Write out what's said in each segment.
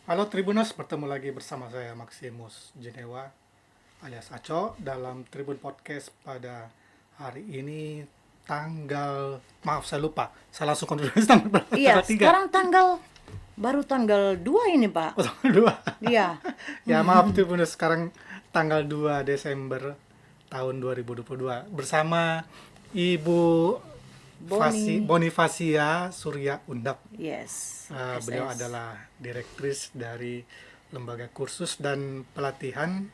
Halo Tribuners, bertemu lagi bersama saya Maximus Jenewa alias Aco dalam Tribun Podcast pada hari ini saya lupa. Saya langsung konfirmasi Iya, tanggal 3. sekarang baru tanggal 2 ini, Pak. Oh, tanggal 2. Iya. Ya, maaf Tribuners, sekarang tanggal 2 Desember tahun 2022 bersama Ibu Bonifasia Surya Undap. Yes. Beliau SS. adalah direktris dari Lembaga Kursus dan Pelatihan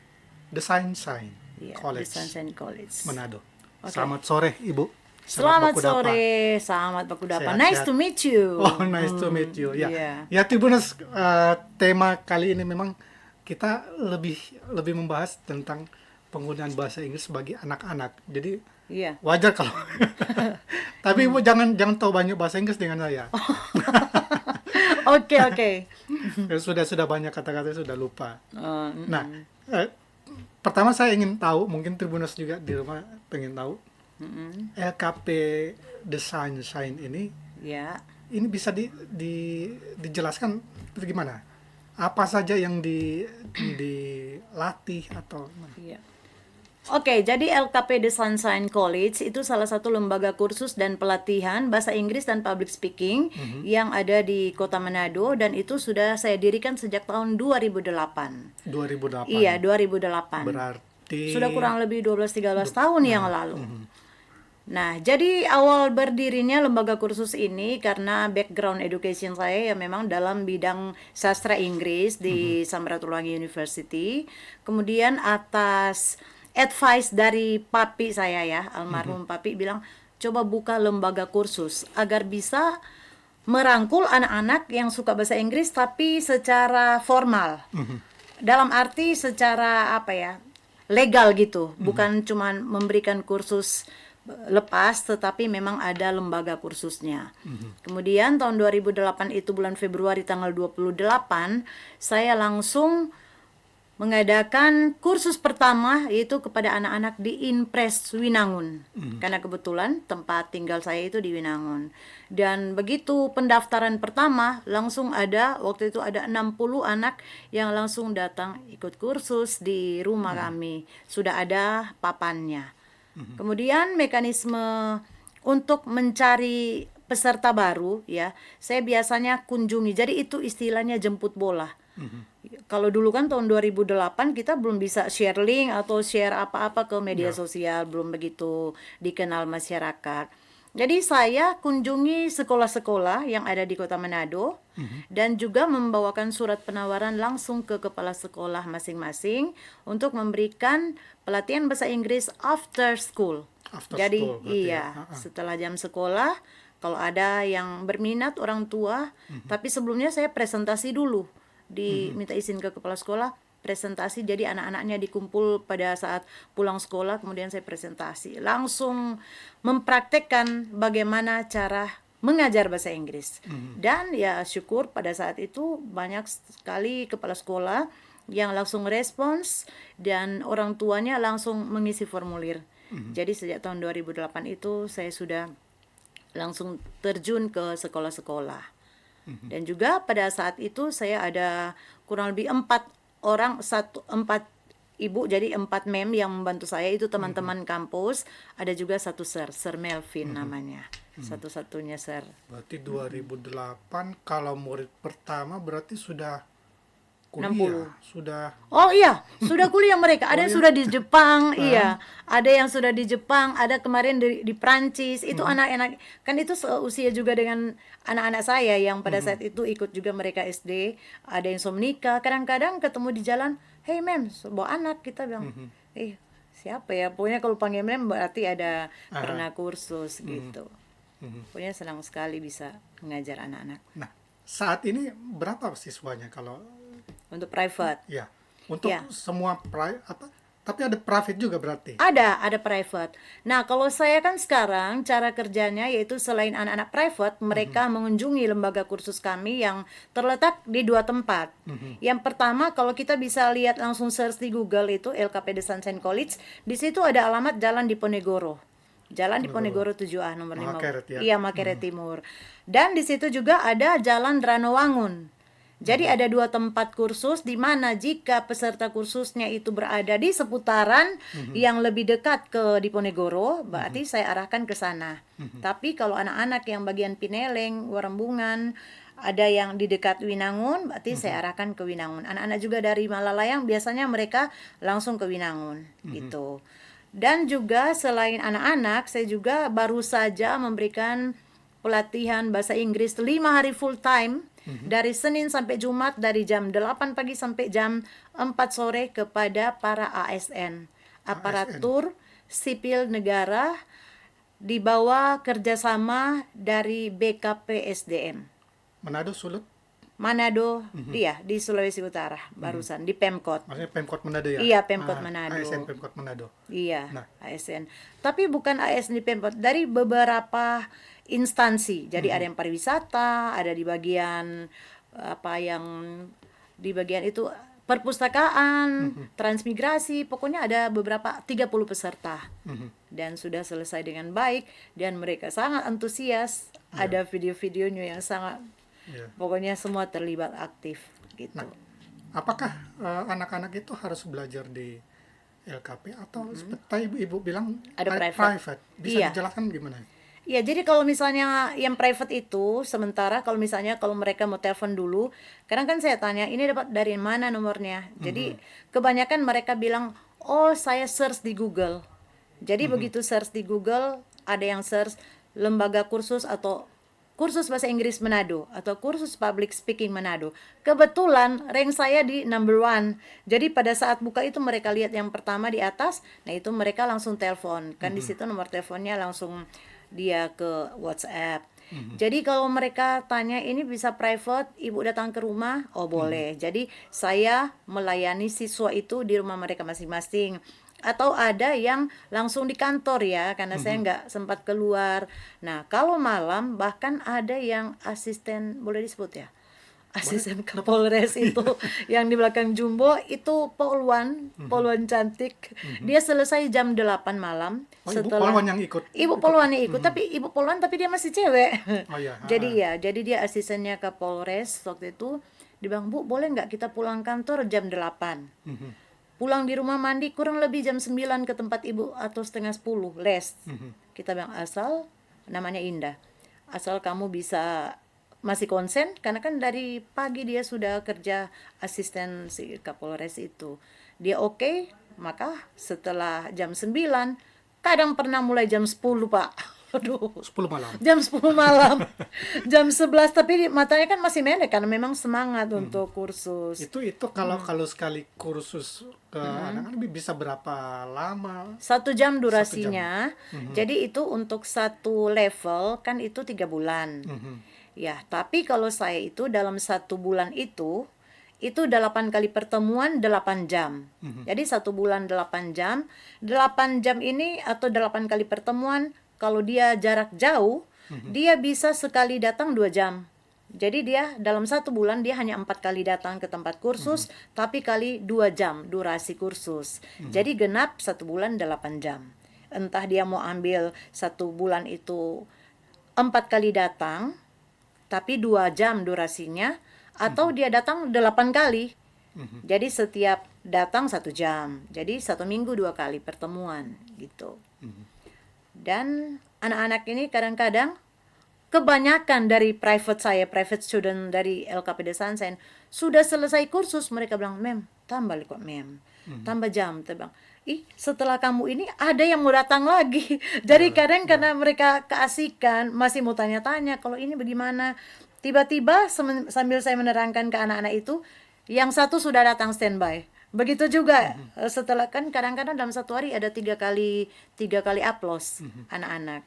Desain Sains Iya, College di Sunshine College. Manado. Oke. Selamat sore, Ibu. Selamat Bakudapa. sore, selamat Bakudapa. Sehat, Nice sehat. to meet you. Oh, nice to meet you. Ya, Iya. ya Tribuners, tema kali ini memang kita lebih membahas tentang penggunaan bahasa Inggris bagi anak-anak. Jadi Iya. wajar kalau tapi Ibu jangan tahu banyak bahasa Inggris dengan saya. Oke. Sudah banyak kata-kata sudah lupa. Uh, Nah, pertama saya ingin tahu, mungkin Tribuners juga di rumah pengen tahu, LKP Desain Sains ini ya. bisa dijelaskan gimana? Apa saja yang dilatih atau gimana? Iya. Oke, jadi LKP The Sunshine College itu salah satu lembaga kursus dan pelatihan bahasa Inggris dan public speaking yang ada di Kota Manado, dan itu sudah saya dirikan sejak tahun 2008. 2008. Iya, 2008. Berarti Sudah kurang lebih 12-13 tahun yang lalu. Nah, jadi awal berdirinya lembaga kursus ini karena background education saya yang memang dalam bidang sastra Inggris di Samratulangi University. Kemudian atas advice dari papi saya ya, almarhum papi bilang, coba buka lembaga kursus agar bisa merangkul anak-anak yang suka bahasa Inggris tapi secara formal. Dalam arti secara legal gitu, bukan cuman memberikan kursus lepas, tetapi memang ada lembaga kursusnya. Kemudian tahun 2008 itu bulan Februari tanggal 28, saya langsung mengadakan kursus pertama yaitu kepada anak-anak di Inpres Winangun. Karena kebetulan tempat tinggal saya itu di Winangun. Dan begitu pendaftaran pertama langsung waktu itu ada 60 anak yang langsung datang ikut kursus di rumah kami. Sudah ada papannya. Kemudian mekanisme untuk mencari peserta baru ya, saya biasanya kunjungi. Jadi itu istilahnya jemput bola. Kalau dulu kan tahun 2008 kita belum bisa share link atau share apa-apa ke media sosial, belum begitu dikenal masyarakat. Jadi saya kunjungi sekolah-sekolah yang ada di Kota Manado dan juga membawakan surat penawaran langsung ke kepala sekolah masing-masing untuk memberikan pelatihan bahasa Inggris after school. Jadi iya, setelah jam sekolah kalau ada yang berminat orang tua, tapi sebelumnya saya presentasi dulu. Diminta izin ke kepala sekolah, presentasi, jadi anak-anaknya dikumpul pada saat pulang sekolah, kemudian saya presentasi langsung mempraktekkan bagaimana cara mengajar bahasa Inggris. Dan ya syukur pada saat itu banyak sekali kepala sekolah yang langsung respons dan orang tuanya langsung mengisi formulir. Jadi sejak tahun 2008 itu saya sudah langsung terjun ke sekolah-sekolah. Dan juga pada saat itu saya ada kurang lebih 4 ibu, jadi 4 mem yang membantu saya, itu teman-teman kampus, ada juga satu Sir Melvin namanya, satu-satunya Sir. Berarti 2008 kalau murid pertama berarti sudah kuliah, 60. sudah. Oh iya, sudah kuliah mereka. Ada yang sudah di Jepang, iya. Ada yang sudah di Jepang, ada kemarin di Prancis. Itu anak-anak, kan itu seusia juga dengan anak-anak saya yang pada saat itu ikut juga mereka SD. Ada yang sudah menikah. Kadang-kadang ketemu di jalan, hey mem, bawa anak, kita bilang, siapa ya? Pokoknya kalau panggil mem berarti ada pernah kursus gitu. Pokoknya senang sekali bisa mengajar anak-anak. Nah, saat ini berapa siswanya kalau Untuk private. ya, untuk Ya. semua tapi ada private juga berarti. Ada private. Nah, kalau saya kan sekarang cara kerjanya yaitu selain anak-anak private, mereka mengunjungi lembaga kursus kami yang terletak di 2 tempat. Yang pertama, kalau kita bisa lihat langsung search di Google itu LKP The Sunshine College, di situ ada alamat Jalan Diponegoro. Jalan Diponegoro 7A nomor 5. Makeret, ya. Iya, Makeret Timur. Dan di situ juga ada Jalan Dranowangun. Jadi ada 2 tempat kursus di mana jika peserta kursusnya itu berada di seputaran yang lebih dekat ke Diponegoro, berarti saya arahkan ke sana. Tapi kalau anak-anak yang bagian Pineleng, Warembungan, ada yang di dekat Winangun, berarti saya arahkan ke Winangun. Anak-anak juga dari Malalayang biasanya mereka langsung ke Winangun gitu. Dan juga selain anak-anak, saya juga baru saja memberikan pelatihan bahasa Inggris 5 hari full time dari Senin sampai Jumat dari jam 8 pagi sampai jam 4 sore kepada para ASN, aparatur sipil negara di bawah kerjasama dari BKP SDM. Manado, Sulut? Manado, iya di Sulawesi Utara barusan di Pemkot. Maksudnya Pemkot Manado ya? Iya, Pemkot Manado. ASN Pemkot Manado. Iya, Nah. ASN. Tapi bukan ASN di Pemkot, dari beberapa instansi. Jadi ada yang pariwisata, ada di bagian di bagian itu perpustakaan, transmigrasi, pokoknya ada beberapa 30 peserta. Dan sudah selesai dengan baik dan mereka sangat antusias. Ada video-videonya yang sangat pokoknya semua terlibat aktif gitu. Nah, apakah anak-anak itu harus belajar di LKP atau seperti ibu bilang Ada private. Bisa Iya. dijelaskan gimana? Ya, jadi kalau misalnya yang private itu, sementara kalau misalnya kalau mereka mau telepon dulu, kadang kan saya tanya, ini dapat dari mana nomornya? Jadi kebanyakan mereka bilang, oh saya search di Google. Jadi begitu search di Google, ada yang search lembaga kursus atau kursus bahasa Inggris Manado atau kursus public speaking Manado. Kebetulan rank saya di number 1. Jadi pada saat buka itu mereka lihat yang pertama di atas, nah itu mereka langsung telepon. Kan di situ nomor teleponnya langsung dia ke WhatsApp. Jadi kalau mereka tanya ini bisa private, ibu datang ke rumah, oh boleh. Jadi saya melayani siswa itu di rumah mereka masing-masing. Atau ada yang langsung di kantor ya, karena saya nggak sempat keluar. Nah kalau malam bahkan ada yang asisten, boleh disebut ya? Asisten Kapolres itu yang di belakang Jumbo itu Poluan cantik. Dia selesai jam 8 malam. Oh, Ibu Poluan yang ikut? Ibu Poluan yang ikut, tapi Ibu Poluan tapi dia masih cewek. Oh iya. Jadi dia asistennya Kapolres waktu itu. Dia bilang, Bu boleh nggak kita pulang kantor jam 8? Pulang di rumah mandi kurang lebih jam 9 ke tempat ibu atau setengah 10 les. Kita bilang asal namanya Indah. Asal kamu bisa masih konsen karena kan dari pagi dia sudah kerja asisten si Kapolres itu. Dia oke, maka setelah jam 9 kadang pernah mulai jam 10, Pak. Aduh. 10 malam. Jam 10 malam. Jam 11 tapi matanya kan masih melek karena memang semangat untuk kursus. Itu kalau sekali kursus ke anak-anak bisa berapa lama? 1 jam durasinya. Jadi itu untuk satu level kan itu 3 bulan. Ya, tapi kalau saya itu dalam 1 bulan itu 8 kali pertemuan 8 jam. Jadi 1 bulan 8 jam. 8 jam ini atau 8 kali pertemuan kalau dia jarak jauh, dia bisa sekali datang 2 jam. Jadi dia dalam 1 bulan dia hanya 4 kali datang ke tempat kursus, tapi kali 2 jam durasi kursus. Jadi genap 1 bulan 8 jam. Entah dia mau ambil 1 bulan itu 4 kali datang, tapi 2 jam durasinya, atau dia datang 8 kali. Jadi setiap datang 1 jam. Jadi 1 minggu 2 kali pertemuan gitu. Dan anak-anak ini kadang-kadang kebanyakan dari private student dari LKP Desansen sudah selesai kursus, mereka bilang, "Mem, tambah kok, Mem. Tambah jam." Saya bilang, setelah kamu ini ada yang mau datang lagi. Jadi kadang karena mereka keasikan, masih mau tanya-tanya, kalau ini bagaimana. Tiba-tiba sambil saya menerangkan ke anak-anak itu, yang satu sudah datang standby. Begitu juga setelah kan kadang-kadang dalam 1 hari ada 3 kali upload anak-anak.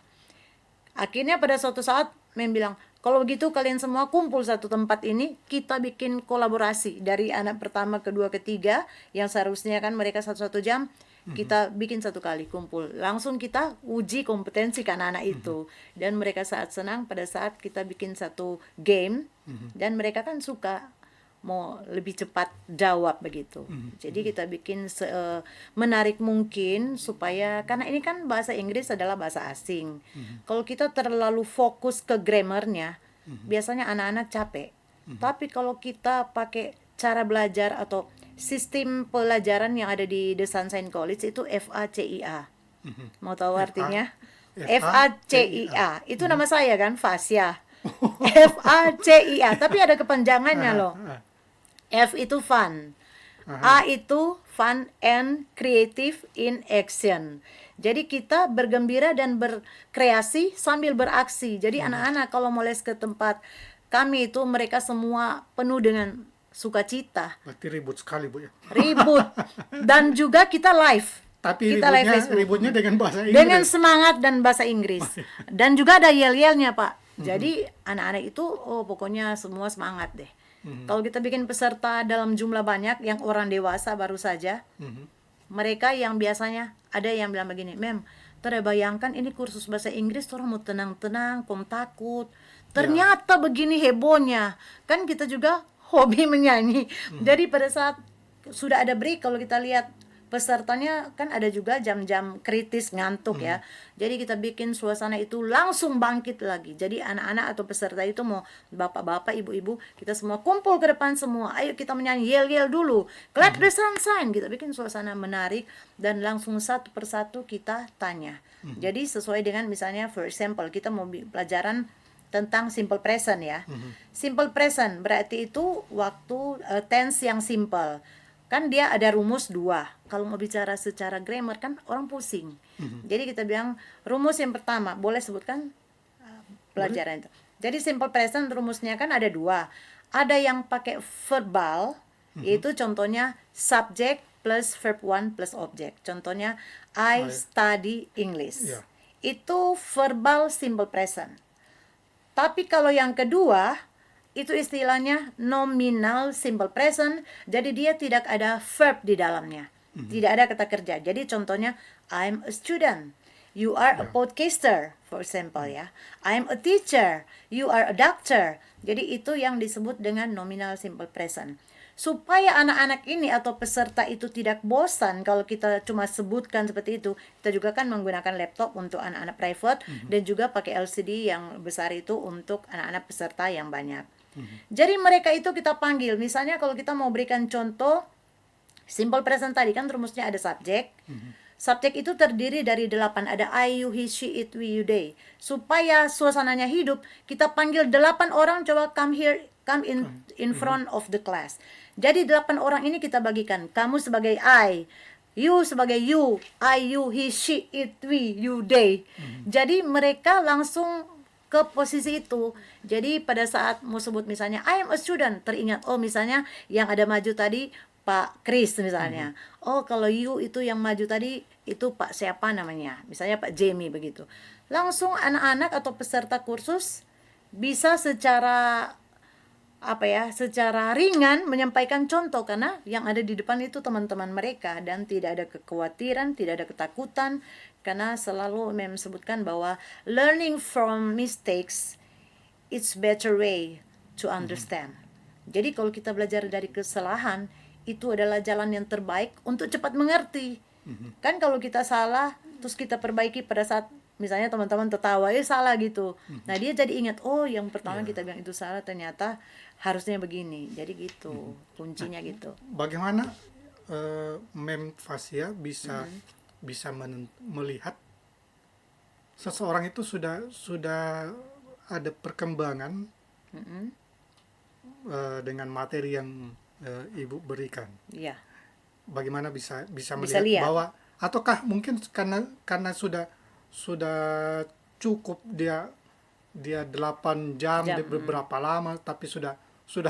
Akhirnya pada suatu saat Mem bilang, kalau begitu kalian semua kumpul satu tempat ini, kita bikin kolaborasi dari anak pertama, kedua, ketiga, yang seharusnya kan mereka 1 jam, kita bikin 1 kali kumpul. Langsung kita uji kompetensi ke anak-anak itu. Dan mereka sangat senang pada saat kita bikin 1 game, dan mereka kan suka mau lebih cepat jawab begitu. Jadi kita bikin menarik mungkin supaya, karena ini kan bahasa Inggris adalah bahasa asing. Kalau kita terlalu fokus ke grammarnya, biasanya anak-anak capek. Tapi kalau kita pakai cara belajar atau sistem pelajaran yang ada di The Sunshine College itu FACIA. Mau tahu artinya? FACIA. Itu nama saya kan, Fasya. FACIA, tapi ada kepanjangannya loh. F itu fun. A itu fun and creative in action. Jadi kita bergembira dan berkreasi sambil beraksi. Jadi anak-anak kalau mau les ke tempat kami itu mereka semua penuh dengan sukacita. Berarti ribut sekali, Bu ya. Ribut. Dan juga kita live. Tapi Kita live Facebook. ributnya dengan bahasa Inggris. Dengan semangat dan bahasa Inggris. Dan juga ada yel-yelnya, Pak. Jadi anak-anak itu pokoknya semua semangat deh. Kalau kita bikin peserta dalam jumlah banyak yang orang dewasa baru saja, mereka yang biasanya ada yang bilang begini, "Mem, bayangkan ini kursus bahasa Inggris, orang mau tenang-tenang, pom takut. Ternyata begini hebohnya." Kan kita juga hobi menyanyi. Jadi pada saat sudah ada break, kalau kita lihat pesertanya kan ada juga jam-jam kritis ngantuk ya. Jadi kita bikin suasana itu langsung bangkit lagi. Jadi anak-anak atau peserta itu mau bapak-bapak, ibu-ibu, kita semua kumpul ke depan semua. Ayo kita menyanyi yel-yel dulu. Clap the sunshine. Kita bikin suasana menarik dan langsung satu persatu kita tanya. Jadi sesuai dengan misalnya for example kita mau pelajaran tentang simple present ya. Simple present berarti itu waktu tense yang simple. Kan dia ada rumus 2. Kalau mau bicara secara grammar kan orang pusing. Jadi kita bilang rumus yang pertama, boleh sebutkan pelajaran itu. Jadi simple present rumusnya kan ada 2. Ada yang pakai verbal, yaitu contohnya subject plus verb 1 plus object. Contohnya I study English. Itu verbal simple present. Tapi kalau yang kedua itu istilahnya nominal simple present, jadi dia tidak ada verb di dalamnya, tidak ada kata kerja. Jadi contohnya I'm a student, you are a podcaster, for example ya. I'm a teacher, you are a doctor. Jadi itu yang disebut dengan nominal simple present. Supaya anak-anak ini atau peserta itu tidak bosan kalau kita cuma sebutkan seperti itu, kita juga kan menggunakan laptop untuk anak-anak private dan juga pakai LCD yang besar itu untuk anak-anak peserta yang banyak. Jadi mereka itu kita panggil, misalnya kalau kita mau berikan contoh simple present tadi kan rumusnya ada subjek. Subjek itu terdiri dari 8, ada I, you, he, she, it, we, you, they. Supaya suasananya hidup, kita panggil 8 orang, coba come in front of the class. Jadi 8 orang ini kita bagikan, kamu sebagai I, you sebagai you, I, you, he, she, it, we, you, they. Jadi mereka langsung ke posisi itu. Jadi pada saat mau sebut misalnya I am a student, teringat oh misalnya yang ada maju tadi Pak Kris misalnya. Oh kalau you itu yang maju tadi itu Pak siapa namanya? Misalnya Pak Jamie begitu. Langsung anak-anak atau peserta kursus bisa secara secara ringan menyampaikan contoh karena yang ada di depan itu teman-teman mereka dan tidak ada kekhawatiran, tidak ada ketakutan karena selalu sebutkan bahwa learning from mistakes it's better way to understand. Jadi kalau kita belajar dari kesalahan itu adalah jalan yang terbaik untuk cepat mengerti. Kan kalau kita salah terus kita perbaiki pada saat misalnya teman-teman tertawa salah gitu. Nah dia jadi ingat oh yang pertama kita bilang itu salah ternyata harusnya begini. Jadi gitu kuncinya gitu. Bagaimana Mem Fasya bisa melihat seseorang itu sudah ada perkembangan dengan materi yang ibu berikan. Iya. Bagaimana bisa melihat bahwa ataukah mungkin karena sudah cukup dia 8 jam. Dia beberapa lama tapi sudah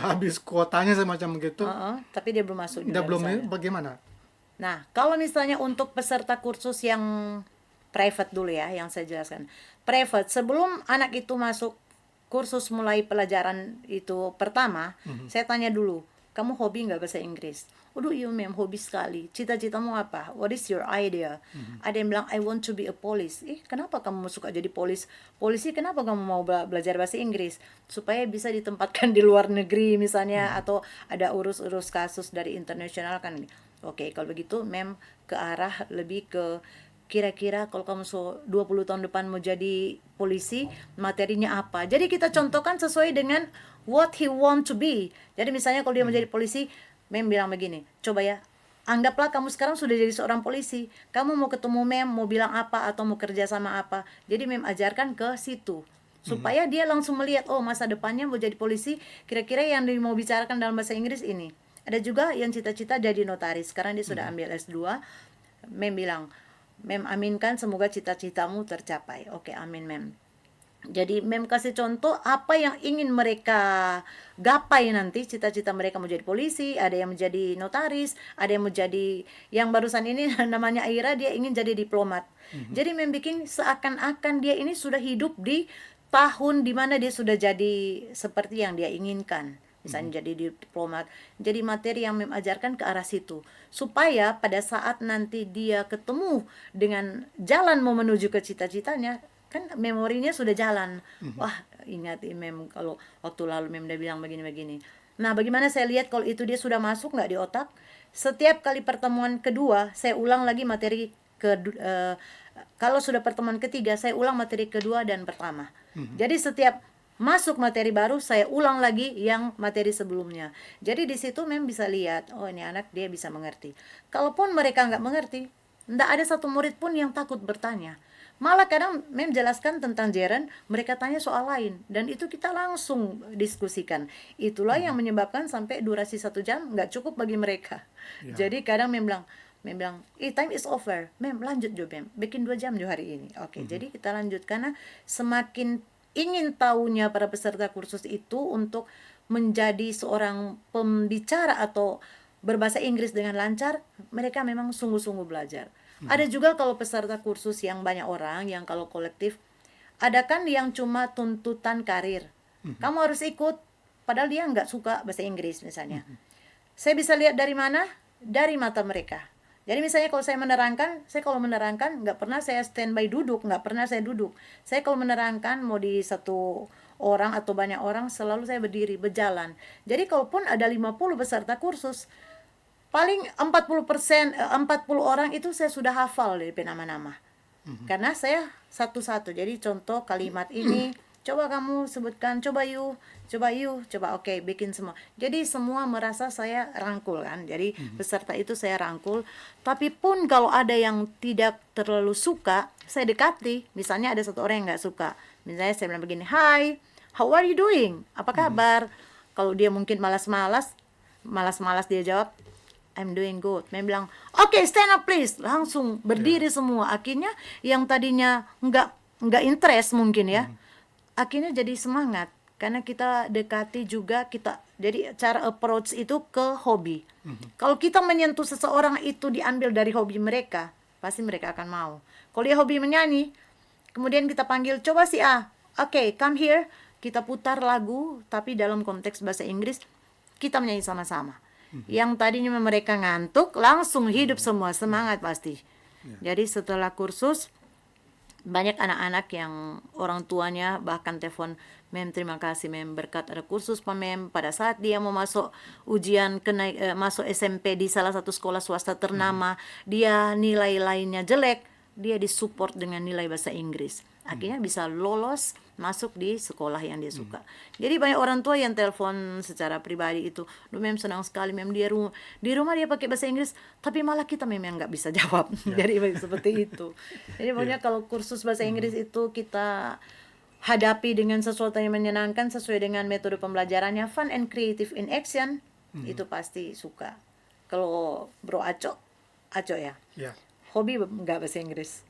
habis kuotanya semacam begitu. Tapi dia belum masuk. Dia belum bagaimana? Nah, kalau misalnya untuk peserta kursus yang private dulu ya, yang saya jelaskan. Private, sebelum anak itu masuk kursus mulai pelajaran itu pertama, saya tanya dulu, kamu hobi nggak bahasa Inggris? Waduh iya Mem, hobi sekali. Cita-citamu apa? What is your idea? Ada yang bilang, I want to be a police. Kenapa kamu suka jadi polis? Polisi kenapa kamu mau belajar bahasa Inggris? Supaya bisa ditempatkan di luar negeri misalnya, atau ada urus-urus kasus dari internasional kan. Oke, kalau begitu Mem ke arah lebih ke kira-kira kalau kamu 20 tahun depan mau jadi polisi, materinya apa. Jadi kita contohkan sesuai dengan what he want to be. Jadi misalnya kalau dia mau jadi polisi, Mem bilang begini, coba ya, anggaplah kamu sekarang sudah jadi seorang polisi, kamu mau ketemu Mem, mau bilang apa atau mau kerja sama apa. Jadi Mem ajarkan ke situ supaya dia langsung melihat, oh masa depannya mau jadi polisi, kira-kira yang dia mau bicarakan dalam bahasa Inggris ini. Ada juga yang cita-cita jadi notaris, sekarang dia sudah ambil S2. Mem bilang, Mem aminkan semoga cita-citamu tercapai. Oke, amin Mem. Jadi Mem kasih contoh apa yang ingin mereka gapai nanti, cita-cita mereka mau jadi polisi, ada yang menjadi notaris, ada yang menjadi, yang barusan ini namanya Aira, dia ingin jadi diplomat. Jadi Mem bikin seakan-akan dia ini sudah hidup di tahun dimana dia sudah jadi seperti yang dia inginkan. Misalnya jadi diplomat. Jadi materi yang Mem ajarkan ke arah situ. Supaya pada saat nanti dia ketemu dengan jalan mau menuju ke cita-citanya, kan memorinya sudah jalan. Wah, ingat Mem kalau waktu lalu Mem udah bilang begini-begini. Nah, bagaimana saya lihat kalau itu dia sudah masuk nggak di otak? Setiap kali pertemuan kedua, saya ulang lagi materi kalau sudah pertemuan ketiga, saya ulang materi kedua dan pertama. Jadi setiap masuk materi baru, saya ulang lagi yang materi sebelumnya. Jadi di situ Mem bisa lihat, oh ini anak dia bisa mengerti. Kalaupun mereka nggak mengerti, nggak ada satu murid pun yang takut bertanya. Malah kadang Mem jelaskan tentang Jeren, mereka tanya soal lain, dan itu kita langsung diskusikan. Itulah yang menyebabkan sampai durasi 1 jam nggak cukup bagi mereka. Jadi kadang Mem bilang, time is over. Mem, lanjut jo Mem, bikin 2 jam jo hari ini. Oke, jadi kita lanjut karena semakin ingin tahunya para peserta kursus itu untuk menjadi seorang pembicara atau berbahasa Inggris dengan lancar, mereka memang sungguh-sungguh belajar. Ada juga kalau peserta kursus yang banyak orang, yang kalau kolektif, ada kan yang cuma tuntutan karir. Kamu harus ikut, padahal dia nggak suka bahasa Inggris misalnya. Saya bisa lihat dari mana? Dari mata mereka. Jadi misalnya kalau saya menerangkan nggak pernah saya standby duduk, nggak pernah saya duduk. Saya kalau menerangkan mau di satu orang atau banyak orang, selalu saya berdiri, berjalan. Jadi kalaupun ada 50 peserta kursus, paling 40% 40 orang itu saya sudah hafal dari nama-nama. Karena saya satu-satu. Jadi contoh kalimat ini, coba kamu sebutkan, coba you, coba oke, bikin semua. Jadi semua merasa saya rangkul kan. Jadi peserta itu saya rangkul. Tapi pun kalau ada yang tidak terlalu suka, saya dekati. Misalnya ada satu orang yang nggak suka. Misalnya saya bilang begini, "Hi, how are you doing? Apa kabar?" Kalau dia mungkin malas-malas dia jawab, I'm doing good. Mem bilang, oke, stand up please. Langsung berdiri semua. Akhirnya yang tadinya nggak interest mungkin ya, akhirnya jadi semangat. Karena kita dekati juga jadi cara approach itu ke hobi. Kalau kita menyentuh seseorang itu diambil dari hobi mereka, pasti mereka akan mau. Kalau dia hobi menyanyi, kemudian kita panggil, coba si A, oke, come here. Kita putar lagu, tapi dalam konteks bahasa Inggris, kita menyanyi sama-sama. Yang tadinya mereka ngantuk, langsung hidup semua, semangat pasti. Jadi setelah kursus, banyak anak-anak yang orang tuanya bahkan telepon, Mem terima kasih Mem, berkat ada kursus Pak Mem. Pada saat dia mau masuk ujian masuk SMP di salah satu sekolah swasta ternama, dia nilai lainnya jelek, dia disupport dengan nilai bahasa Inggris. Akhirnya bisa lolos masuk di sekolah yang dia suka. Jadi banyak orang tua yang telepon secara pribadi itu, "Duh Mem senang sekali Mem, di rumah dia pakai bahasa Inggris, tapi malah kita Mem yang nggak bisa jawab." Jadi seperti itu. Jadi pokoknya kalau kursus bahasa Inggris itu kita hadapi dengan sesuatu yang menyenangkan sesuai dengan metode pembelajarannya, fun and creative in action, itu pasti suka. Kalau Bro Aco ya, hobi nggak bahasa Inggris.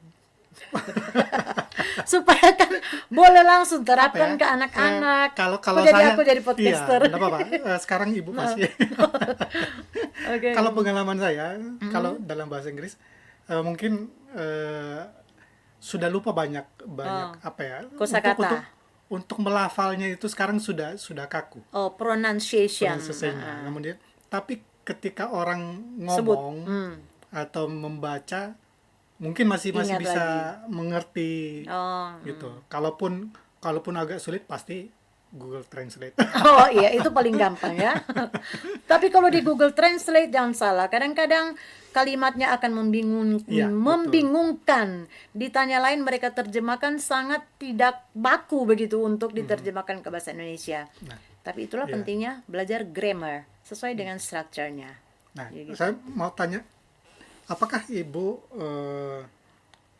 Supaya kan boleh langsung terapkan ke anak-anak. Kalau aku jadi podcaster. Iya, apa-apa. Sekarang ibu masih. Kalau pengalaman saya, kalau dalam bahasa Inggris, mungkin sudah lupa banyak apa ya? Kosakata. Untuk melafalnya itu sekarang sudah kaku. Oh, pronunciation. Kemudian, tapi ketika orang ngomong atau membaca, mungkin masih Ingat bisa lagi. mengerti gitu. Kalaupun agak sulit pasti Google Translate. Oh iya, itu paling gampang ya. Tapi kalau di Google Translate jangan salah, kadang-kadang kalimatnya akan Iya, betul. membingungkan. Ditanya lain mereka terjemahkan sangat tidak baku begitu untuk diterjemahkan ke bahasa Indonesia. Nah, Tapi itulah iya. pentingnya belajar grammar sesuai dengan strukturnya. Nah, Ya gitu. saya mau tanya, apakah Ibu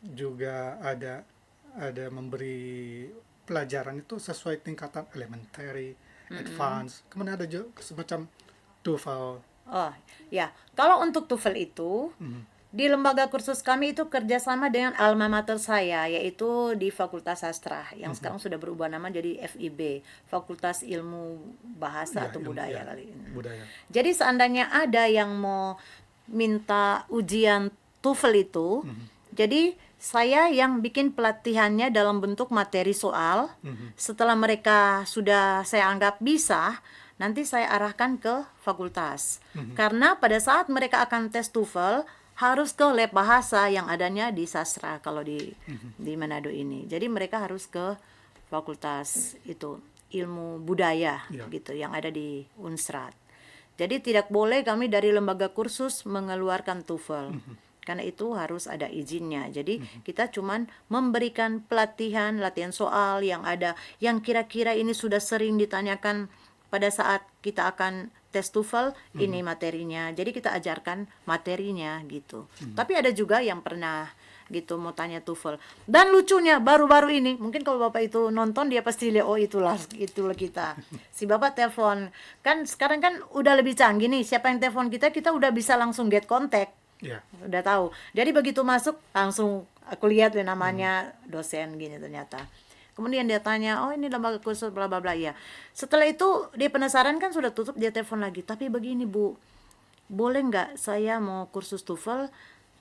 juga ada memberi pelajaran itu sesuai tingkatan elementary, advance, kemudian ada juga semacam TOEFL. Oh, ya. Kalau untuk TOEFL itu, di lembaga kursus kami itu kerjasama dengan alma mater saya, yaitu di Fakultas Sastra, yang sekarang sudah berubah nama jadi FIB, Fakultas Ilmu Bahasa Ya, atau Budaya ya, kali ini. budaya. Jadi seandainya ada yang mau minta ujian TOEFL itu, jadi saya yang bikin pelatihannya dalam bentuk materi soal. Setelah mereka sudah saya anggap bisa, nanti saya arahkan ke fakultas. Karena pada saat mereka akan tes TOEFL harus ke lab bahasa yang adanya di sastra kalau di Manado ini. Jadi mereka harus ke fakultas itu ilmu budaya Ya. gitu yang ada di Unsrat. Jadi tidak boleh kami dari lembaga kursus mengeluarkan TOEFL. Karena itu harus ada izinnya. Jadi kita cuman memberikan pelatihan, latihan soal yang ada, yang kira-kira ini sudah sering ditanyakan pada saat kita akan tes TOEFL, ini materinya. Jadi kita ajarkan materinya gitu. Tapi ada juga yang pernah gitu mau tanya TOEFL. Dan lucunya baru-baru ini, mungkin kalau Bapak itu nonton dia pasti lihat, oh itulah kita. Si Bapak telepon. Kan sekarang kan udah lebih canggih nih, siapa yang telepon kita udah bisa langsung get contact. Ya. Udah tahu. Jadi begitu masuk langsung aku lihat deh namanya dosen gini ternyata. Kemudian dia tanya, oh ini lembaga kursus bla bla bla ya. Setelah itu dia penasaran kan sudah tutup, dia telepon lagi. Tapi begini Bu, boleh nggak saya mau kursus TOEFL,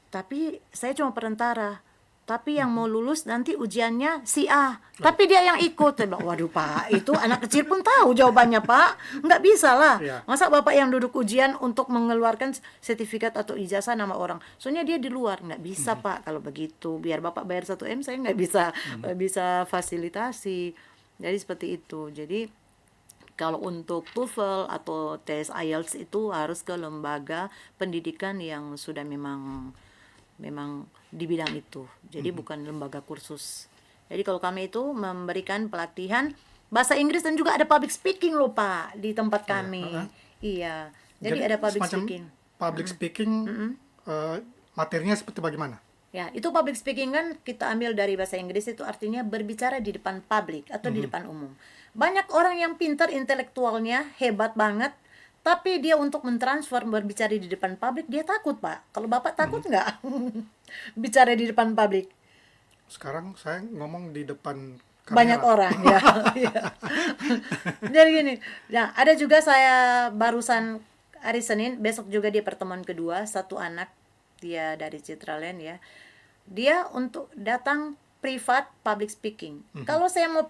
tapi saya cuma perantara. Tapi yang mau lulus nanti ujiannya si A. Tapi dia yang ikut. Saya bilang, waduh Pak, itu anak kecil pun tahu jawabannya Pak. Nggak bisa lah. Iya. Masa Bapak yang duduk ujian untuk mengeluarkan sertifikat atau ijazah nama orang. Soalnya dia di luar. Nggak bisa Pak kalau begitu. Biar Bapak bayar 1 M, saya nggak bisa fasilitasi. Jadi seperti itu. Jadi kalau untuk TOEFL atau tes IELTS itu harus ke lembaga pendidikan yang sudah memang di bidang itu. Jadi bukan lembaga kursus. Jadi kalau kami itu memberikan pelatihan bahasa Inggris dan juga ada public speaking loh Pak di tempat kami. Iya. Jadi ada public semacam speaking. Public speaking, materinya seperti bagaimana? Ya, itu public speaking kan kita ambil dari bahasa Inggris itu artinya berbicara di depan publik atau di depan umum. Banyak orang yang pintar intelektualnya, hebat banget, tapi dia untuk mentransfer berbicara di depan publik dia takut Pak. Kalau Bapak takut nggak bicara di depan publik? Sekarang saya ngomong di depan Banyak kamera. orang ya. Iya. Jadi gini, nah ada juga saya barusan hari Senin, besok juga dia pertemuan kedua, satu anak dia dari Citraland ya. Dia untuk datang privat public speaking. Kalau saya mau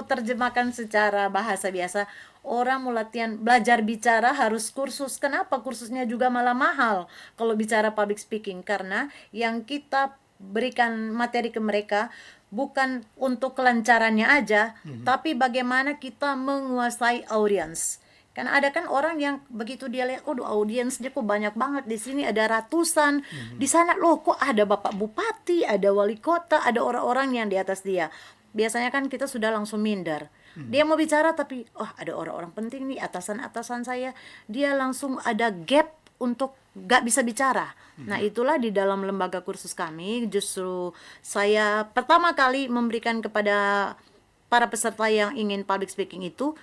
terjemahkan secara bahasa biasa, orang mau latihan belajar bicara harus kursus. Kenapa kursusnya juga malah mahal kalau bicara public speaking? Karena yang kita berikan materi ke mereka bukan untuk kelancarannya aja, tapi bagaimana kita menguasai audiens. Karena ada kan orang yang begitu dia lihat, oh audiensnya kok banyak banget, di sini ada ratusan, di sana loh kok ada bapak bupati, ada wali kota, ada orang-orang yang di atas dia. Biasanya kan kita sudah langsung minder. Dia mau bicara tapi, oh ada orang-orang penting nih, atasan-atasan saya, dia langsung ada gap untuk gak bisa bicara. Nah itulah di dalam lembaga kursus kami, justru saya pertama kali memberikan kepada para peserta yang ingin public speaking itu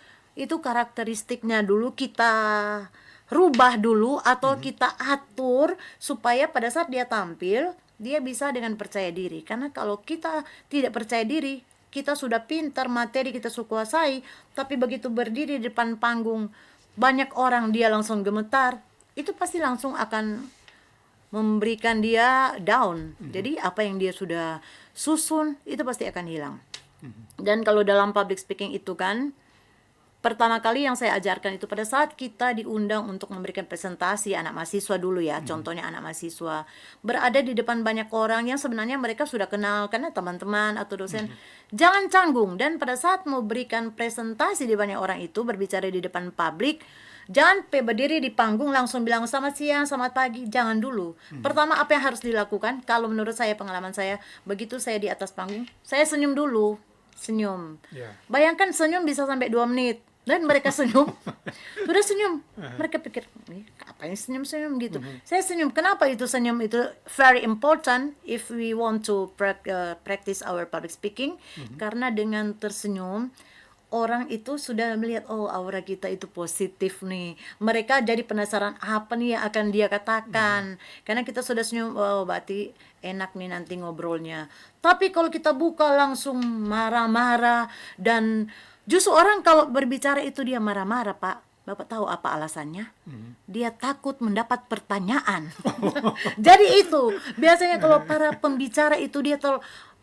karakteristiknya dulu kita rubah dulu atau kita atur supaya pada saat dia tampil dia bisa dengan percaya diri. Karena kalau kita tidak percaya diri, kita sudah pintar, materi kita sudah kuasai, tapi begitu berdiri di depan panggung banyak orang dia langsung gemetar, itu pasti langsung akan memberikan dia down. Jadi apa yang dia sudah susun itu pasti akan hilang. Dan kalau dalam public speaking itu kan pertama kali yang saya ajarkan itu pada saat kita diundang untuk memberikan presentasi anak mahasiswa dulu ya. Contohnya anak mahasiswa berada di depan banyak orang yang sebenarnya mereka sudah kenal karena teman-teman atau dosen. Jangan canggung, dan pada saat mau berikan presentasi di banyak orang itu berbicara di depan publik, jangan berdiri di panggung langsung bilang selamat siang, selamat pagi. Jangan dulu. Pertama apa yang harus dilakukan? Kalau menurut saya, pengalaman saya, begitu saya di atas panggung, saya senyum dulu. Senyum. Ya. Bayangkan senyum bisa sampai 2 menit. Dan mereka senyum. Sudah senyum. Mereka pikir, apa yang senyum-senyum gitu. Saya senyum. Kenapa itu senyum itu very important if we want to practice our public speaking. Karena dengan tersenyum, orang itu sudah melihat, oh aura kita itu positif nih. Mereka jadi penasaran apa nih yang akan dia katakan. Karena kita sudah senyum, oh berarti enak nih nanti ngobrolnya. Tapi kalau kita buka langsung marah-marah, dan justru orang kalau berbicara itu dia marah-marah, Pak. Bapak tahu apa alasannya? Dia takut mendapat pertanyaan. Jadi itu biasanya kalau para pembicara itu dia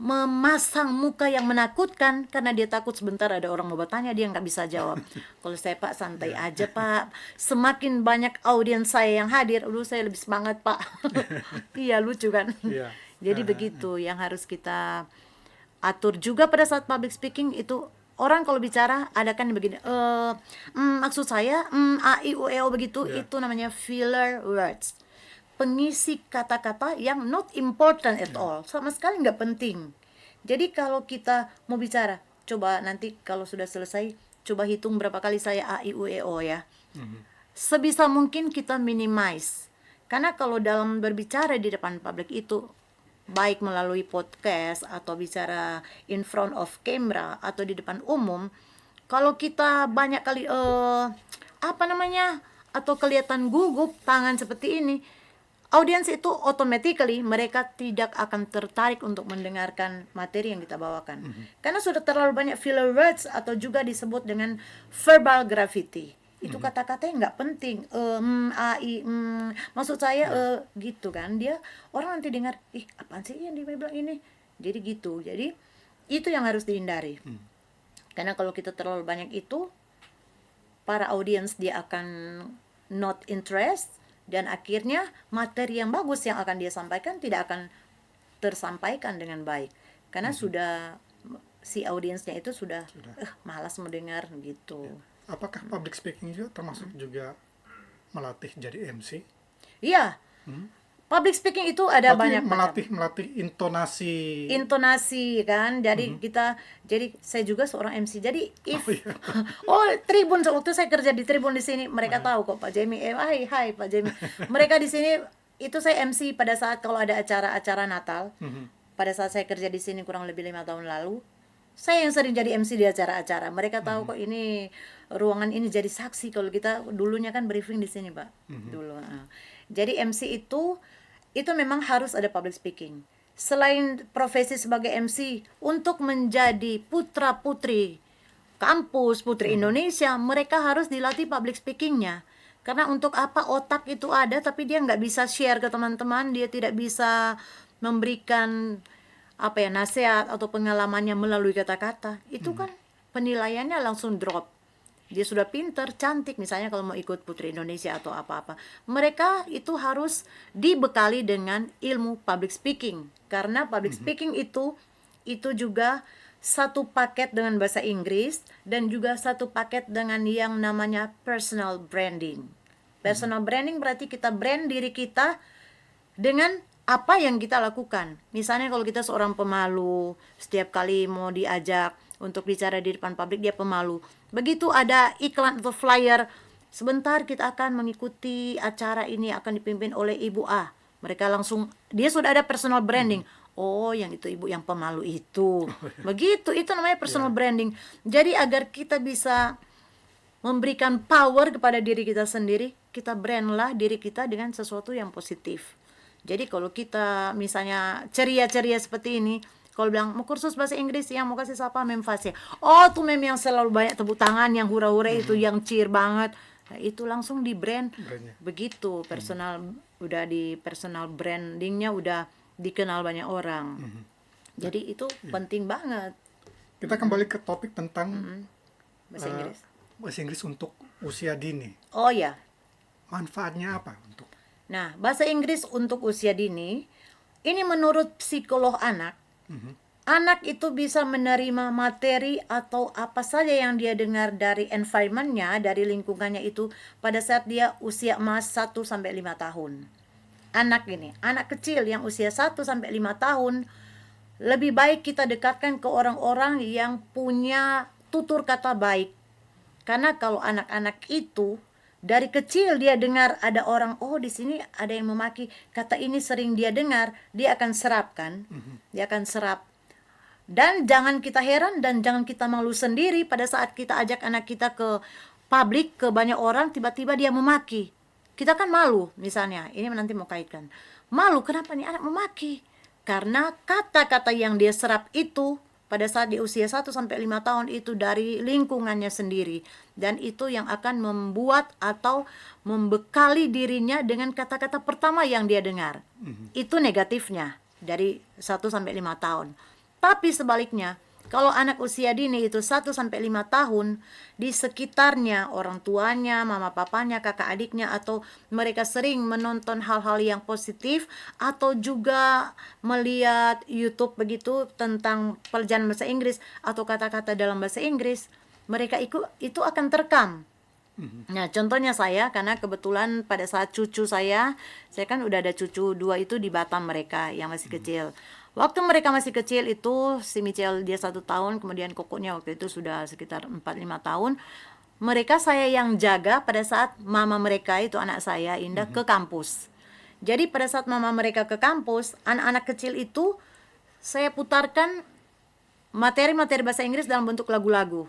memasang muka yang menakutkan karena dia takut sebentar ada orang mau bertanya dia nggak bisa jawab. Kalau saya, Pak, santai aja, Pak. Semakin banyak audiens saya yang hadir, saya lebih semangat, Pak. Iya, lucu kan? Iya. Jadi begitu yang harus kita atur juga pada saat public speaking itu. Orang kalau bicara ada kan begini, maksud saya a i u e o begitu, itu namanya filler words, pengisi kata-kata yang not important at all, sama sekali nggak penting. Jadi kalau kita mau bicara, coba nanti kalau sudah selesai, coba hitung berapa kali saya a i u e o ya. Sebisa mungkin kita minimize, karena kalau dalam berbicara di depan publik itu, baik melalui podcast atau bicara in front of camera atau di depan umum, kalau kita banyak kali atau kelihatan gugup tangan seperti ini, audiens itu automatically mereka tidak akan tertarik untuk mendengarkan materi yang kita bawakan. Karena sudah terlalu banyak filler words atau juga disebut dengan verbal graffiti. Itu kata-kata yang nggak penting, maksud saya gitu kan, dia orang nanti dengar, apaan sih yang dia bilang ini, jadi gitu. Jadi itu yang harus dihindari, karena kalau kita terlalu banyak itu, para audiens dia akan not interest, dan akhirnya materi yang bagus yang akan dia sampaikan tidak akan tersampaikan dengan baik, karena sudah si audiensnya itu sudah malas mendengar gitu. Apakah public speaking juga termasuk juga melatih jadi MC? Iya. Public speaking itu ada banyak melatih intonasi kan. Jadi jadi saya juga seorang MC. Jadi Tribun, waktu saya kerja di Tribun di sini, mereka tahu kok Pak Jamie. Hai Pak Jamie. Mereka di sini itu saya MC pada saat kalau ada acara-acara Natal. Pada saat saya kerja di sini kurang lebih 5 tahun lalu, saya yang sering jadi MC di acara-acara. Mereka tahu kok ini ruangan ini jadi saksi kalau kita dulunya kan briefing di sini, Pak. Dulu. Jadi MC itu memang harus ada public speaking. Selain profesi sebagai MC, untuk menjadi putra-putri kampus, putri Indonesia, mereka harus dilatih public speakingnya. Karena untuk apa otak itu ada tapi dia nggak bisa share ke teman-teman, dia tidak bisa memberikan nasihat atau pengalamannya melalui kata-kata, itu kan penilaiannya langsung drop. Dia sudah pinter, cantik, misalnya kalau mau ikut Putri Indonesia atau apa-apa, mereka itu harus dibekali dengan ilmu public speaking, karena public speaking itu juga satu paket dengan bahasa Inggris dan juga satu paket dengan yang namanya personal branding. Personal branding berarti kita brand diri kita dengan apa yang kita lakukan. Misalnya kalau kita seorang pemalu, setiap kali mau diajak untuk bicara di depan publik dia pemalu. Begitu ada iklan atau flyer, sebentar kita akan mengikuti acara ini akan dipimpin oleh Ibu A. Mereka langsung, dia sudah ada personal branding. Oh, yang itu ibu yang pemalu itu. Begitu, itu namanya personal branding. Jadi agar kita bisa memberikan power kepada diri kita sendiri, kita brandlah diri kita dengan sesuatu yang positif. Jadi kalau kita misalnya ceria-ceria seperti ini, kalau bilang mau kursus bahasa Inggris yang mau kasih siapa memfase. Oh, tuh mem yang selalu banyak tepuk tangan, yang hura-hura itu, yang cheer banget. Nah, itu langsung di brand. Begitu, personal udah di personal brandingnya udah dikenal banyak orang. Jadi itu penting banget. Kita kembali ke topik tentang bahasa Inggris. bahasa Inggris untuk usia dini. Oh ya. Manfaatnya apa untuk? Nah, bahasa Inggris untuk usia dini, ini menurut psikolog anak, anak itu bisa menerima materi atau apa saja yang dia dengar dari environment-nya, dari lingkungannya itu pada saat dia usia emas 1-5 tahun. Anak ini, anak kecil yang usia 1-5 tahun, lebih baik kita dekatkan ke orang-orang yang punya tutur kata baik. Karena kalau anak-anak itu dari kecil dia dengar ada orang, oh di sini ada yang memaki, kata ini sering dia dengar, dia akan serap kan? Dia akan serap. Dan jangan kita heran dan jangan kita malu sendiri pada saat kita ajak anak kita ke publik, ke banyak orang, tiba-tiba dia memaki. Kita kan malu, misalnya, ini nanti mau kaitkan. Malu, kenapa nih anak memaki? Karena kata-kata yang dia serap itu pada saat di usia 1-5 tahun itu dari lingkungannya sendiri. Dan itu yang akan membuat atau membekali dirinya dengan kata-kata pertama yang dia dengar. Itu negatifnya dari 1-5 tahun. Tapi sebaliknya, kalau anak usia dini itu 1-5 tahun, di sekitarnya, orang tuanya, mama papanya, kakak adiknya, atau mereka sering menonton hal-hal yang positif, atau juga melihat YouTube begitu tentang pelajaran bahasa Inggris, atau kata-kata dalam bahasa Inggris, mereka itu akan terekam. Nah, contohnya saya, karena kebetulan pada saat cucu saya kan udah ada cucu 2 itu di Batam mereka yang masih kecil. Waktu mereka masih kecil itu, si Michelle dia 1 tahun, kemudian Kokoknya waktu itu sudah sekitar 4-5 tahun. Mereka saya yang jaga pada saat mama mereka itu, anak saya, Indah, ke kampus. Jadi pada saat mama mereka ke kampus, anak-anak kecil itu saya putarkan materi-materi bahasa Inggris dalam bentuk lagu-lagu.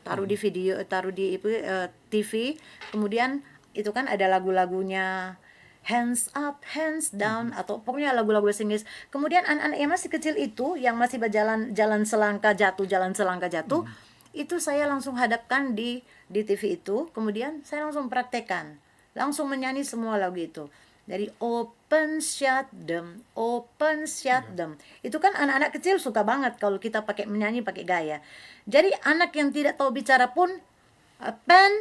Taruh di video, taruh di TV, kemudian itu kan ada lagu-lagunya, hands up, hands down, atau pokoknya lagu-lagu bahasa Inggris. Kemudian anak-anak yang masih kecil itu, yang masih berjalan jalan selangkah jatuh, itu saya langsung hadapkan di TV itu. Kemudian saya langsung praktekkan, langsung menyanyi semua lagu itu. Dari open shut them, open shut them. Itu kan anak-anak kecil suka banget kalau kita pakai menyanyi pakai gaya. Jadi anak yang tidak tahu bicara pun open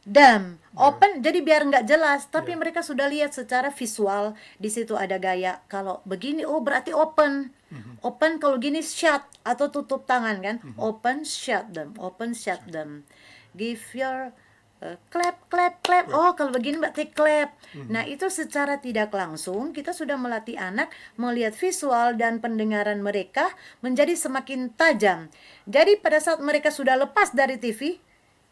them, open, jadi biar nggak jelas, tapi mereka sudah lihat secara visual di situ ada gaya. Kalau begini, oh berarti open. Open kalau gini shut atau tutup tangan kan. Open shut them, open shut them. Give your clap, clap, clap. Oh kalau begini berarti clap. Nah itu secara tidak langsung kita sudah melatih anak melihat visual dan pendengaran mereka menjadi semakin tajam. Jadi pada saat mereka sudah lepas dari TV,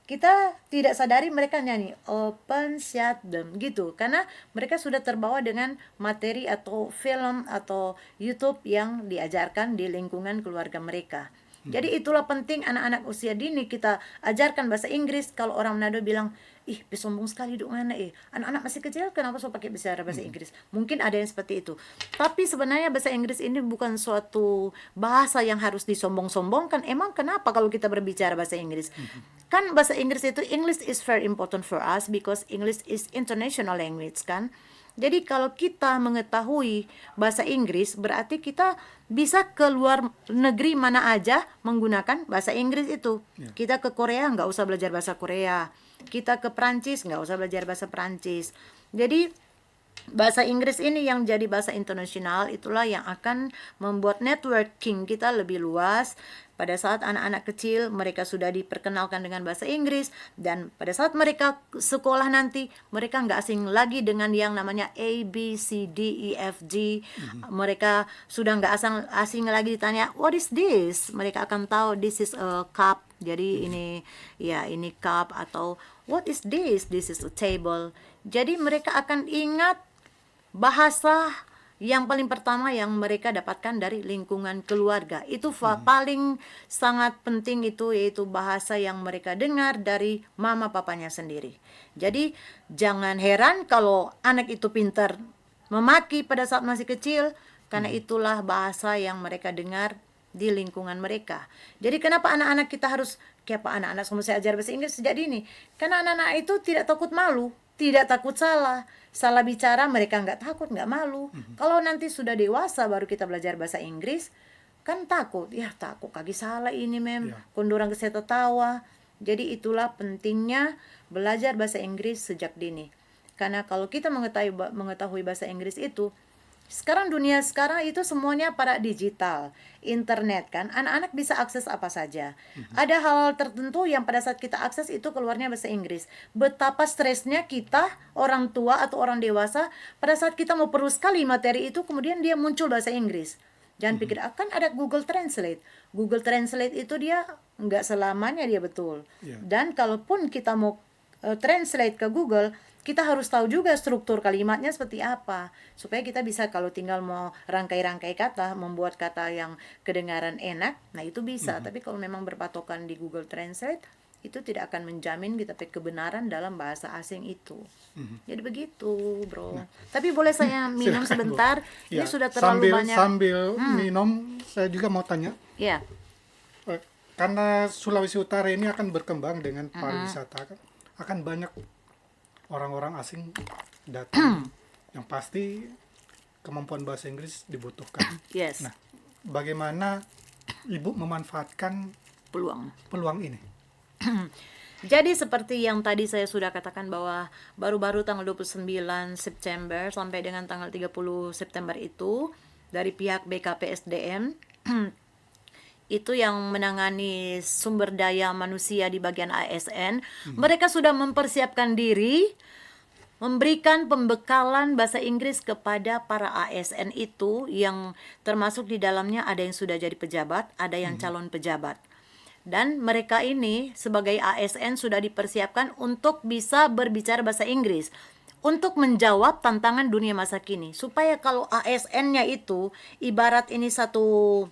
kita tidak sadari mereka nyanyi open shut them gitu, karena mereka sudah terbawa dengan materi atau film atau YouTube yang diajarkan di lingkungan keluarga mereka. Jadi itulah penting anak-anak usia dini kita ajarkan bahasa Inggris. Kalau orang Manado bilang, ih sombong sekali duk mana anak-anak masih kecil kenapa so pakai bicara bahasa Inggris. Mungkin ada yang seperti itu. Tapi sebenarnya bahasa Inggris ini bukan suatu bahasa yang harus disombong-sombongkan. Emang kenapa kalau kita berbicara bahasa Inggris? Kan bahasa Inggris itu, English is very important for us because English is international language kan. Jadi kalau kita mengetahui bahasa Inggris, berarti kita bisa ke luar negeri mana aja menggunakan bahasa Inggris itu. Kita ke Korea nggak usah belajar bahasa Korea. Kita ke Prancis nggak usah belajar bahasa Prancis. Jadi bahasa Inggris ini yang jadi bahasa internasional, itulah yang akan membuat networking kita lebih luas. Pada saat anak-anak kecil mereka sudah diperkenalkan dengan bahasa Inggris, dan pada saat mereka sekolah nanti mereka nggak asing lagi dengan yang namanya A, B, C, D, E, F, G. Mereka sudah nggak asing lagi ditanya what is this, mereka akan tahu this is a cup, jadi ini cup, atau what is this is a table. Jadi mereka akan ingat bahasa yang paling pertama yang mereka dapatkan dari lingkungan keluarga. Itu paling sangat penting itu, yaitu bahasa yang mereka dengar dari mama papanya sendiri. Jadi jangan heran kalau anak itu pintar memaki pada saat masih kecil, karena itulah bahasa yang mereka dengar di lingkungan mereka. Jadi kenapa anak-anak kita harus, kayak anak-anak semua saya ajar bahasa Inggris sejak dini? Karena anak-anak itu tidak takut malu, tidak takut salah bicara, mereka nggak takut, nggak malu. Kalau nanti sudah dewasa baru kita belajar bahasa Inggris, kan takut, takut kaki salah ini kondorang saya tertawa. Jadi itulah pentingnya belajar bahasa Inggris sejak dini. Karena kalau kita mengetahui bahasa Inggris itu, dunia sekarang itu semuanya pada digital, internet kan. Anak-anak bisa akses apa saja. Ada hal tertentu yang pada saat kita akses itu keluarnya bahasa Inggris. Betapa stresnya kita, orang tua atau orang dewasa, pada saat kita mau perlu sekali materi itu, kemudian dia muncul bahasa Inggris. Jangan pikir, akan ada Google Translate. Google Translate itu dia nggak selamanya dia betul. Iya. Dan kalaupun kita mau translate ke Google, kita harus tahu juga struktur kalimatnya seperti apa, supaya kita bisa kalau tinggal mau rangkai-rangkai kata, membuat kata yang kedengaran enak, nah itu bisa. Tapi kalau memang berpatokan di Google Translate, itu tidak akan menjamin kita kebenaran dalam bahasa asing itu. Jadi begitu, bro. Tapi boleh saya minum Silakan, Bu. sebentar? Ini Ya, sudah terlalu banyak. sambil minum, saya juga mau tanya. Ya, Karena Sulawesi Utara ini akan berkembang dengan pariwisata, akan banyak orang-orang asing datang. Yang pasti kemampuan bahasa Inggris dibutuhkan. yes, Nah, bagaimana Ibu memanfaatkan peluang. ini? Jadi seperti yang tadi saya sudah katakan bahwa baru-baru tanggal 29 September sampai dengan tanggal 30 September itu dari pihak BKPSDM itu yang menangani sumber daya manusia di bagian ASN, mereka sudah mempersiapkan diri memberikan pembekalan bahasa Inggris kepada para ASN itu, yang termasuk di dalamnya ada yang sudah jadi pejabat, ada yang calon pejabat. Dan mereka ini sebagai ASN sudah dipersiapkan untuk bisa berbicara bahasa Inggris untuk menjawab tantangan dunia masa kini. Supaya kalau ASN-nya itu ibarat ini satu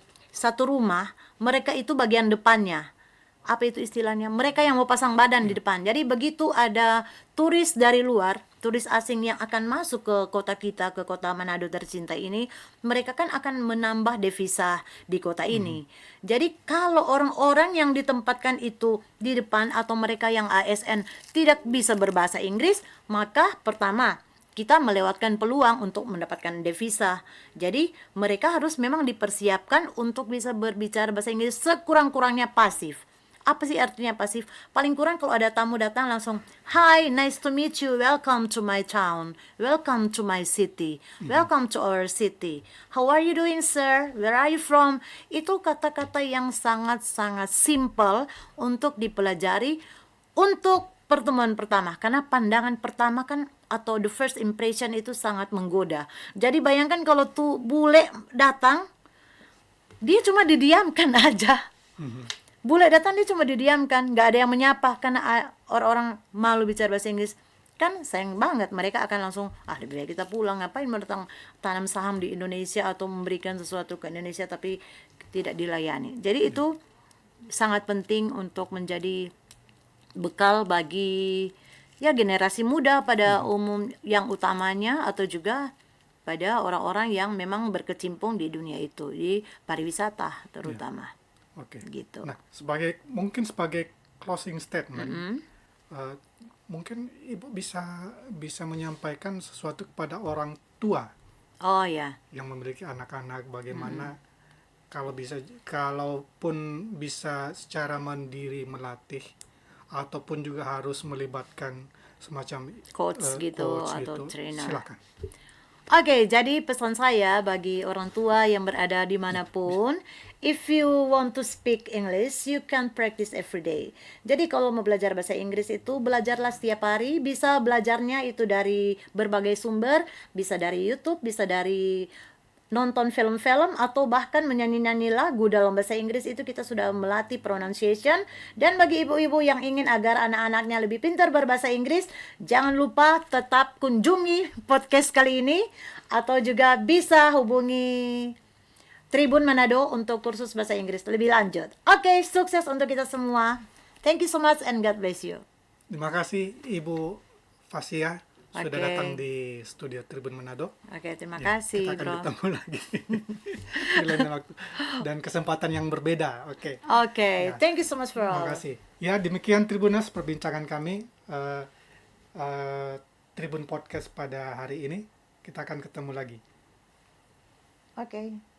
rumah, mereka itu bagian depannya. Apa itu istilahnya? Mereka yang mau pasang badan di depan. Jadi begitu ada turis dari luar, turis asing yang akan masuk ke kota kita, ke kota Manado tercinta ini, mereka kan akan menambah devisa di kota ini. Jadi kalau orang-orang yang ditempatkan itu di depan atau mereka yang ASN tidak bisa berbahasa Inggris, maka pertama, kita melewatkan peluang untuk mendapatkan devisa. Jadi mereka harus memang dipersiapkan untuk bisa berbicara bahasa Inggris sekurang-kurangnya pasif. Apa sih artinya pasif? Paling kurang kalau ada tamu datang langsung, "Hi, nice to meet you. Welcome to my town. Welcome to my city. Welcome to our city. How are you doing, sir? Where are you from?" Itu kata-kata yang sangat-sangat simple untuk dipelajari untuk pertemuan pertama, karena pandangan pertama kan atau the first impression itu sangat menggoda. Jadi bayangkan kalau tuh bule datang, dia cuma didiamkan aja. Bule datang dia cuma didiamkan, nggak ada yang menyapa karena orang-orang malu bicara bahasa Inggris. Kan sayang banget, mereka akan langsung, lebih baik kita pulang, ngapain mau datang tanam saham di Indonesia atau memberikan sesuatu ke Indonesia tapi tidak dilayani. Jadi itu sangat penting untuk menjadi bekal bagi generasi muda pada umum yang utamanya, atau juga pada orang-orang yang memang berkecimpung di dunia itu, di pariwisata terutama. Oke. Gitu. Nah, mungkin sebagai closing statement, mungkin Ibu bisa menyampaikan sesuatu kepada orang tua Oh ya. yang memiliki anak-anak, bagaimana kalaupun bisa secara mandiri melatih ataupun juga harus melibatkan semacam Coach gitu atau gitu. trainer. Silakan. Oke, jadi pesan saya bagi orang tua yang berada dimanapun, if you want to speak English, you can practice every day. Jadi kalau mau belajar bahasa Inggris itu, belajarlah setiap hari. Bisa belajarnya itu dari berbagai sumber, bisa dari YouTube, bisa dari nonton film-film, atau bahkan menyanyi-nyanyi lagu dalam bahasa Inggris. Itu kita sudah melatih pronunciation. Dan bagi ibu-ibu yang ingin agar anak-anaknya lebih pintar berbahasa Inggris, jangan lupa tetap kunjungi podcast kali ini, atau juga bisa hubungi Tribun Manado untuk kursus bahasa Inggris lebih lanjut. Oke, sukses untuk kita semua. Thank you so much and God bless you. Terima kasih Ibu Fasia sudah Oke. datang di studio Tribun Manado. Oke, terima Ya, kasih, kita akan bro. bertemu lagi di lain waktu dan kesempatan yang berbeda. Oke. Oke, Ya. thank you so much for all. Terima kasih. Ya, demikian Tribuners perbincangan kami Tribun Podcast pada hari ini. Kita akan ketemu lagi. Oke.